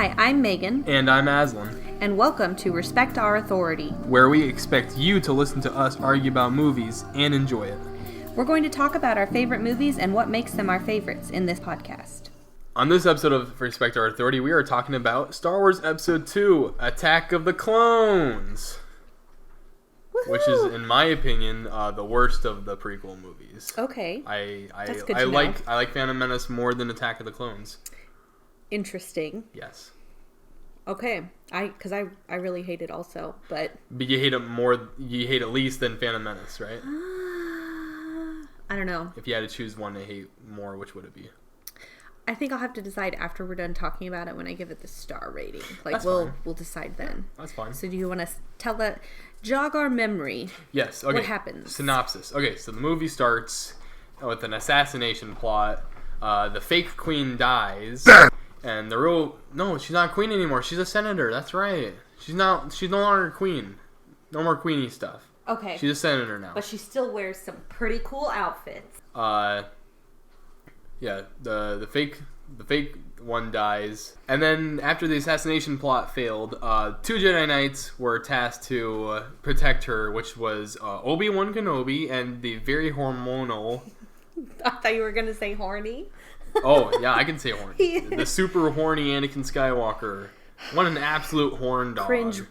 Hi, I'm Megan. And I'm Aslan. And welcome to Respect Our Authority, where we expect you to listen to us argue about movies and enjoy it. We're going to talk about our favorite movies and what makes them our favorites in this podcast. On this episode of Respect Our Authority, we are talking about Star Wars Episode 2, Attack of the Clones. Woohoo! Which is, in my opinion, the worst of the prequel movies. Okay. That's good to know. I like Phantom Menace more than Attack of the Clones. Interesting. Yes. Okay. Because I really hate it also, but you hate it more, you hate it least than Phantom Menace, right? I don't know. If you had to choose one to hate more, which would it be? I think I'll have to decide after we're done talking about it when I give it the star rating. That's we'll fine. We'll decide then. That's fine. So do you want to jog our memory? Yes. Okay. What happens? Synopsis. Okay, so the movie starts with an assassination plot. The fake queen dies, and the real she's not queen anymore. She's a senator. That's right. She's no longer queen. No more queenie stuff. Okay. She's a senator now. But she still wears some pretty cool outfits. Yeah, the fake one dies, and then after the assassination plot failed, two Jedi Knights were tasked to protect her, which was Obi-Wan Kenobi and the very hormonal. I thought you were gonna say horny. Oh yeah, I can say horny. The super horny Anakin Skywalker. What an absolute horn dog.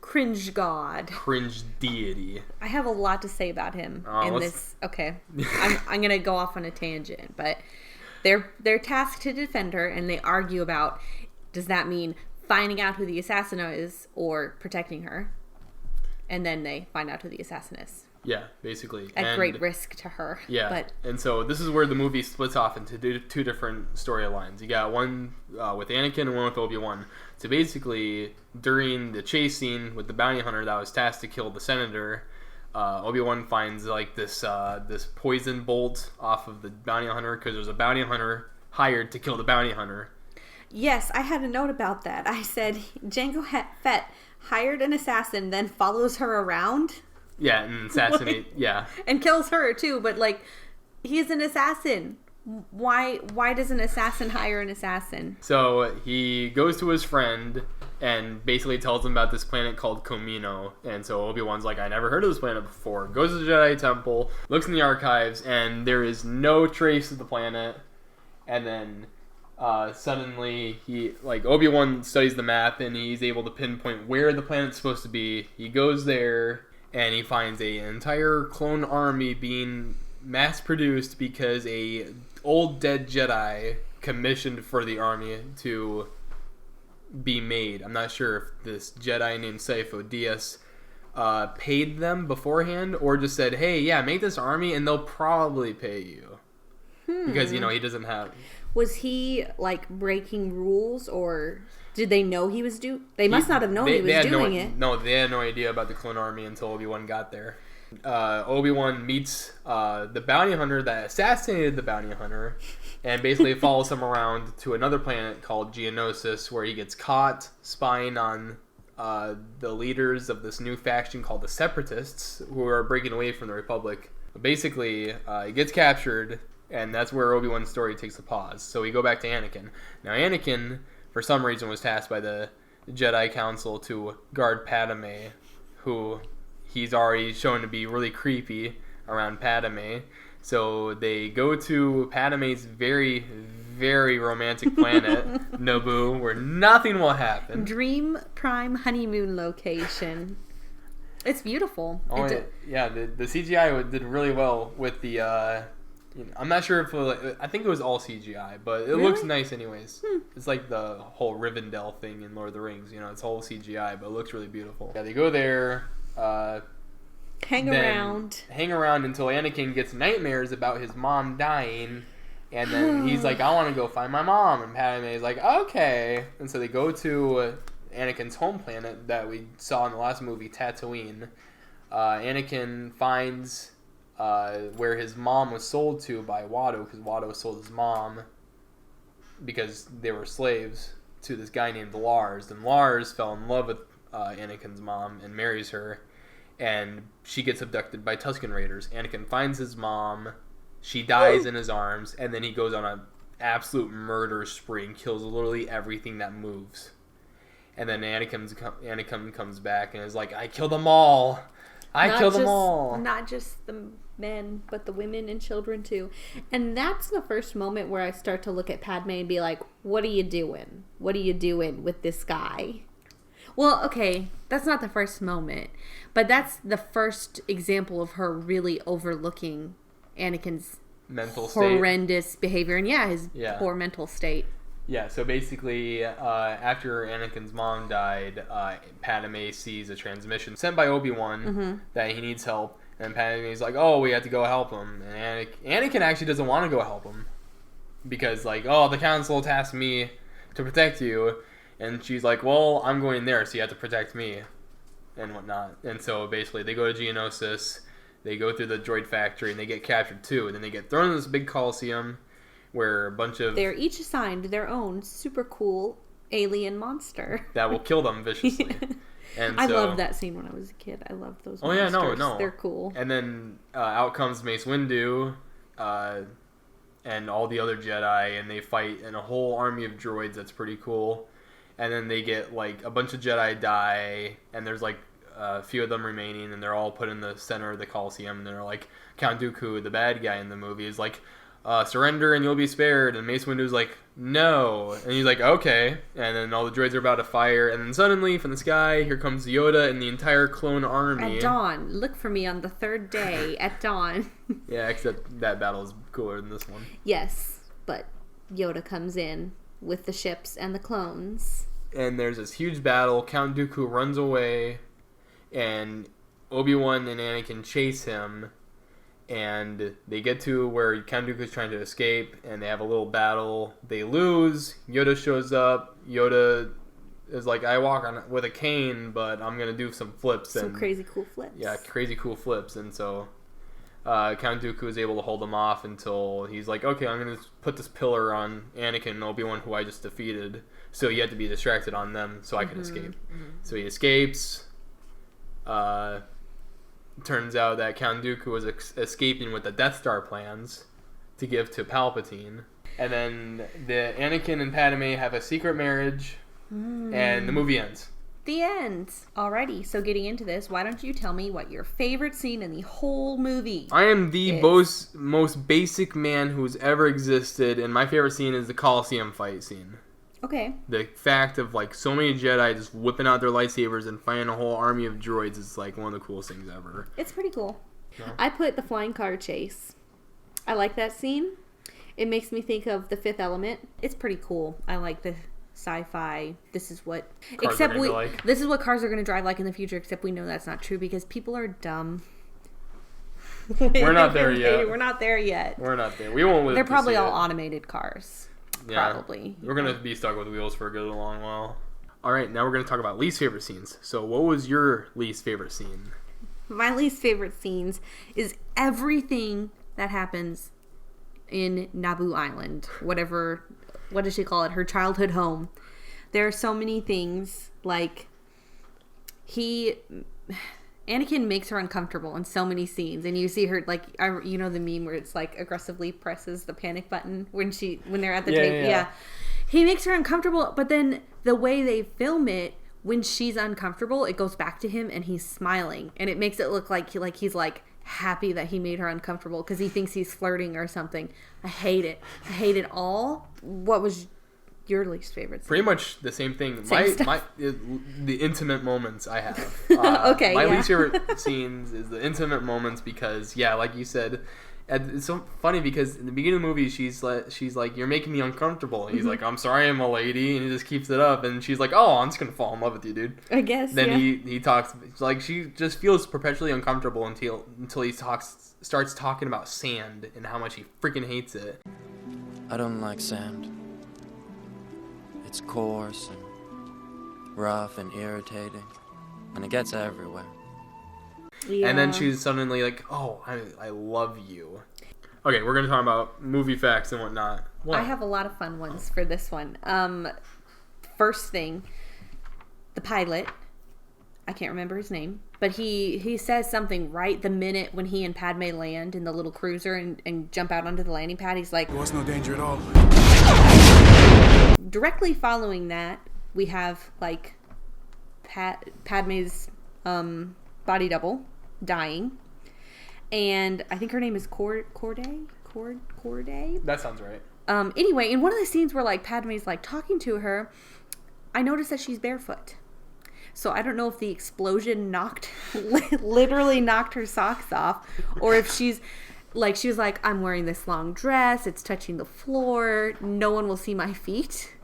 Cringe god. Cringe deity. I have a lot to say about him in this. Okay, I'm gonna go off on a tangent, but. They're tasked to defend her, and they argue about, does that mean finding out who the assassin is or protecting her? And then they find out who the assassin is. Yeah, basically. At great risk to her. Yeah, and so this is where the movie splits off into two different storylines. You got one with Anakin and one with Obi-Wan. So basically, during the chase scene with the bounty hunter that was tasked to kill the senator, Obi-Wan finds like this poison bolt off of the bounty hunter because there's a bounty hunter hired to kill the bounty hunter. Yes, I had a note about that. I said Jango Fett hired an assassin, then follows her around. Yeah, and assassinate. Yeah, and kills her too. But like, he's an assassin. Why does an assassin hire an assassin? So he goes to his friend and basically tells him about this planet called Kamino. And so Obi-Wan's like, I never heard of this planet before. Goes to the Jedi Temple, looks in the archives, and there is no trace of the planet. And then suddenly Obi-Wan studies the map and he's able to pinpoint where the planet's supposed to be. He goes there and he finds an entire clone army being mass-produced because a old dead Jedi commissioned for the army to be made. I'm not sure if this Jedi named Sifo Dyas paid them beforehand or just said, hey, yeah, make this army and they'll probably pay you. Because, he doesn't have... Was he, breaking rules, or did they know he was They must not have known he was doing it. No, they had no idea about the clone army until Obi-Wan got there. Obi-Wan meets the bounty hunter that assassinated the bounty hunter and basically follows him around to another planet called Geonosis, where he gets caught spying on the leaders of this new faction called the Separatists, who are breaking away from the Republic. Basically, he gets captured, and that's where Obi-Wan's story takes a pause. So we go back to Anakin. Now Anakin, for some reason, was tasked by the Jedi Council to guard Padme, who... he's already shown to be really creepy around Padme. So they go to Padme's very, very romantic planet, Naboo, where nothing will happen. Dream prime honeymoon location. It's beautiful. Oh, yeah, the CGI did really well with the... I'm not sure if... I think it was all CGI, but it looks nice anyways. It's like the whole Rivendell thing in Lord of the Rings. It's all CGI, but it looks really beautiful. Yeah, they go there... hang around until Anakin gets nightmares about his mom dying, and then he's like, I want to go find my mom, and Padme is like, okay, and so they go to Anakin's home planet that we saw in the last movie, Tatooine. Anakin finds where his mom was sold to by Watto, because Watto sold his mom because they were slaves to this guy named Lars, and Lars fell in love with Anakin's mom and marries her, and she gets abducted by Tusken Raiders. Anakin finds his mom, she dies in his arms, and then he goes on an absolute murder spree and kills literally everything that moves. And then Anakin comes back and is like, I killed them all. I killed them all. Not just the men, but the women and children too. And that's the first moment where I start to look at Padme and be like, what are you doing? What are you doing with this guy? Well, okay, that's not the first moment, but that's the first example of her really overlooking Anakin's mental state, horrendous behavior, and his poor mental state. Yeah, so basically, after Anakin's mom died, Padme sees a transmission sent by Obi-Wan that he needs help, and Padme's like, oh, we have to go help him, and Anakin actually doesn't want to go help him, because, like, oh, the Council tasked me to protect you, and she's like, well, I'm going there, so you have to protect me, and whatnot. And so basically, they go to Geonosis, they go through the droid factory, and they get captured too, and then they get thrown in this big coliseum where a bunch of... They're each assigned their own super cool alien monster. that will kill them viciously. And I loved that scene when I was a kid. I loved those monsters. Oh, yeah, no. They're cool. And then out comes Mace Windu and all the other Jedi, and they fight in a whole army of droids that's pretty cool. And then they get, like, a bunch of Jedi die, and there's, like, a few of them remaining, and they're all put in the center of the Coliseum, and they're like, Count Dooku, the bad guy in the movie, is like, surrender and you'll be spared. And Mace Windu's like, no. And he's like, okay. And then all the droids are about to fire, and then suddenly, from the sky, here comes Yoda and the entire clone army. At dawn. Look for me on the third day, at dawn. Yeah, except that battle is cooler than this one. Yes, but Yoda comes in with the ships and the clones. And there's this huge battle. Count Dooku runs away, and Obi-Wan and Anakin chase him, and they get to where Count Dooku's trying to escape, and they have a little battle. They lose. Yoda shows up. Yoda is like, I walk on with a cane, but I'm going to do some flips. Some crazy cool flips. Yeah, crazy cool flips. And so Count Dooku is able to hold him off until he's like, okay, I'm going to put this pillar on Anakin and Obi-Wan, who I just defeated. So you have to be distracted on them so I can escape. So he escapes. Turns out that Count Dooku was escaping with the Death Star plans to give to Palpatine. And then the Anakin and Padme have a secret marriage, and the movie ends. The end. Alrighty, so getting into this, why don't you tell me what your favorite scene in the whole movie I am the most basic man who's ever existed, and my favorite scene is the Coliseum fight scene. Okay. The fact of, like, so many Jedi just whipping out their lightsabers and fighting a whole army of droids is, like, one of the coolest things ever. It's pretty cool. Yeah. I put the flying car chase. I like that scene. It makes me think of The Fifth Element. It's pretty cool. I like the sci-fi. This is what This is what cars are going to drive like in the future, except we know that's not true because people are dumb. We're not there yet. We're not there yet. We're not there. We won't live. They're probably all automated cars. Yeah, probably. We're going to be stuck with wheels for a good long while. All right, now we're going to talk about least favorite scenes. So what was your least favorite scene? My least favorite scenes is everything that happens in Naboo Island. What does she call it? Her childhood home. There are so many things, like, Anakin makes her uncomfortable in so many scenes, and you see her, like, you know the meme where it's like aggressively presses the panic button when they're at the table. Yeah. He makes her uncomfortable, but then the way they film it, when she's uncomfortable, it goes back to him and he's smiling, and it makes it look like he's like happy that he made her uncomfortable because he thinks he's flirting or something. I hate it. I hate it all. What was your least favorite scene? Pretty much the same thing. The intimate moments I have. Okay. My least favorite scenes is the intimate moments because, yeah, like you said, it's so funny because in the beginning of the movie she's like, you're making me uncomfortable. And he's like, I'm sorry, I'm a lady, and he just keeps it up. And she's like, oh, I'm just gonna fall in love with you, dude. I guess. Then he talks like she just feels perpetually uncomfortable until he starts talking about sand and how much he freaking hates it. I don't like sand. It's coarse and rough and irritating, and it gets everywhere. Yeah. And then she's suddenly like, oh, I love you. Okay, we're going to talk about movie facts and whatnot. What? I have a lot of fun ones for this one. First thing, the pilot, I can't remember his name, but he says something right the minute when he and Padme land in the little cruiser and jump out onto the landing pad. He's like, there was no danger at all. Directly following that, we have, like, Padme's body double dying, and I think her name is Corday. That sounds right. Anyway, in one of the scenes where like Padme's like talking to her, I noticed that she's barefoot. So I don't know if the explosion literally knocked her socks off, or if she was like, I'm wearing this long dress, it's touching the floor, no one will see my feet.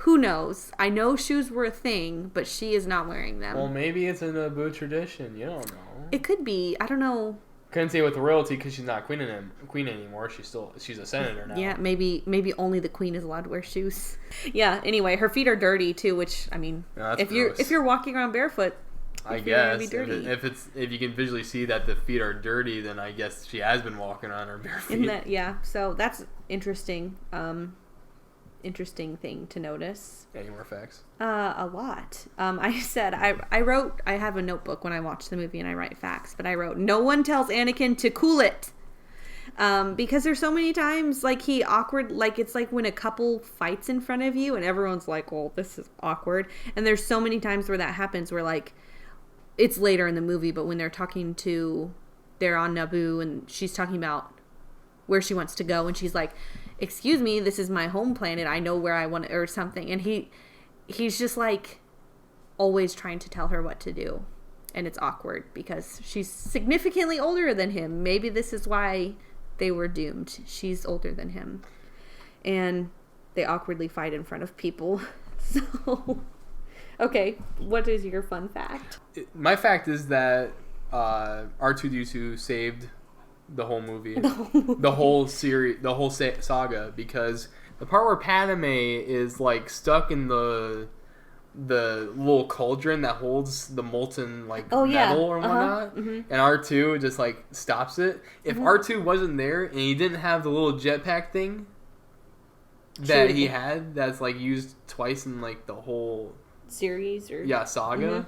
Who knows? I know shoes were a thing, but she is not wearing them. Well, maybe it's a Naboo tradition. You don't know. It could be. I don't know. Couldn't say with royalty because she's not queen anymore. She's a senator now. Yeah, maybe only the queen is allowed to wear shoes. Yeah. Anyway, her feet are dirty too, which I mean, if you're walking around barefoot, I guess if you can visually see that the feet are dirty, then I guess she has been walking on her bare feet. So that's interesting. Interesting thing to notice. Any more facts? A lot. I have a notebook when I watch the movie and I write facts, but I wrote, no one tells Anakin to cool it. Because there's so many times like he awkward, like it's like when a couple fights in front of you and everyone's like, well, this is awkward. And there's so many times where that happens where like, it's later in the movie, but when they're on Naboo and she's talking about where she wants to go and she's like, excuse me, this is my home planet, I know where I want to, or something, and he's just like always trying to tell her what to do, and it's awkward because she's significantly older than him. Maybe this is why they were doomed. She's older than him, and they awkwardly fight in front of people. So okay, what is your fun fact? My fact is that R2-D2 saved the whole movie, the whole series, the whole saga, because the part where Padme is like stuck in the little cauldron that holds the molten metal or whatnot, and R2 just like stops it. If R2 wasn't there and he didn't have the little jetpack thing that he had, that's like used twice in like the whole series or saga.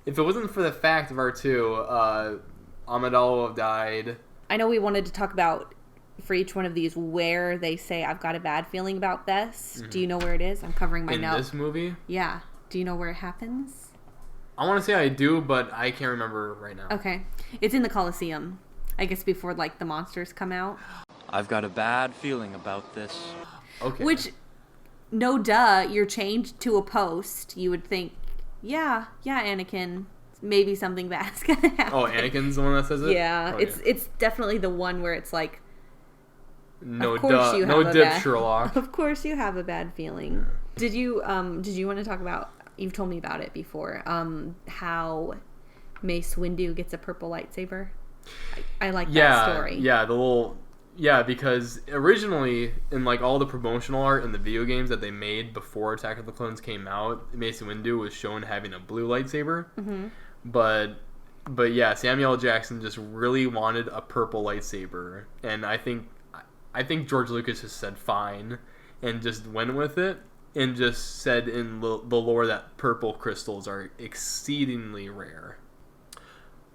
If it wasn't for the fact of R2, Amidala would have died. I know we wanted to talk about, for each one of these, where they say, I've got a bad feeling about this. Mm-hmm. Do you know where it is? I'm covering my notes. In this movie? Yeah. Do you know where it happens? I want to say I do, but I can't remember right now. Okay. It's in the Colosseum. I guess before, like, the monsters come out. I've got a bad feeling about this. Okay. Which, no duh, you're chained to a post. You would think, yeah, Anakin, maybe something bad's gonna happen. Oh, Anakin's the one that says it? Yeah, it's definitely the one where it's like, no dip, Sherlock. Of course you have a bad feeling. Did you want to talk about, you've told me about it before, how Mace Windu gets a purple lightsaber? I like that story. Yeah, because originally in like all the promotional art in the video games that they made before Attack of the Clones came out, Mace Windu was shown having a blue lightsaber. Mm-hmm. But yeah, Samuel L. Jackson just really wanted a purple lightsaber, and I think George Lucas just said fine, and just went with it, and just said in the lore that purple crystals are exceedingly rare.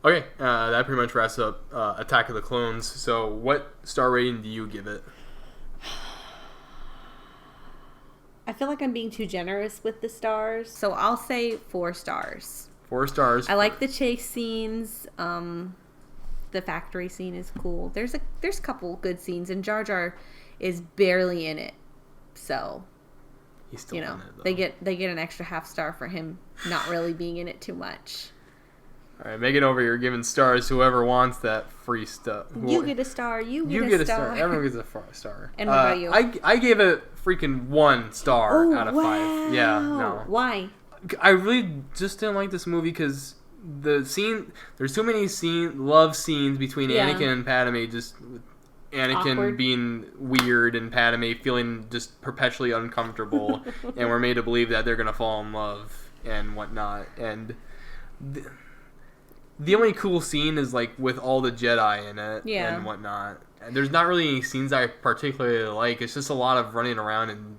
Okay, that pretty much wraps up Attack of the Clones. So, what star rating do you give it? I feel like I'm being too generous with the stars, so I'll say 4 stars. 4 stars. I like the chase scenes. The factory scene is cool. There's a couple good scenes, and Jar Jar is barely in it, so he's still in it, though. they get an extra half star for him not really being in it too much. All right, make it over. You're giving stars. Whoever wants that free stuff. You get a star. You get a star. Everyone gets a star. And what about you? I gave it freaking 1 star out of 5. Yeah, no. Why? I really just didn't like this movie because the scene. There's too many love scenes between Anakin and Padme. Just with Anakin awkward. Being weird and Padme feeling just perpetually uncomfortable, and we're made to believe that they're gonna fall in love and whatnot. And the only cool scene is like with all the Jedi in it and whatnot. And there's not really any scenes I particularly like. It's just a lot of running around and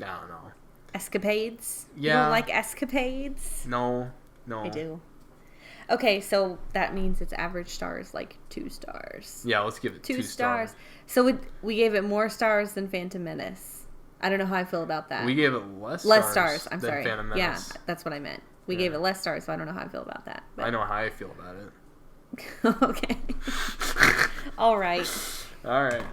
I don't know. Escapades? Yeah. You don't like escapades? No. I do. Okay, so that means its average star is like 2 stars. Yeah, let's give it 2 stars. So we gave it more stars than Phantom Menace. I don't know how I feel about that. We gave it less stars. I'm than sorry. Phantom Menace. Yeah, that's what I meant. We gave it less stars, so I don't know how I feel about that. But I know how I feel about it. Okay. All right. All right.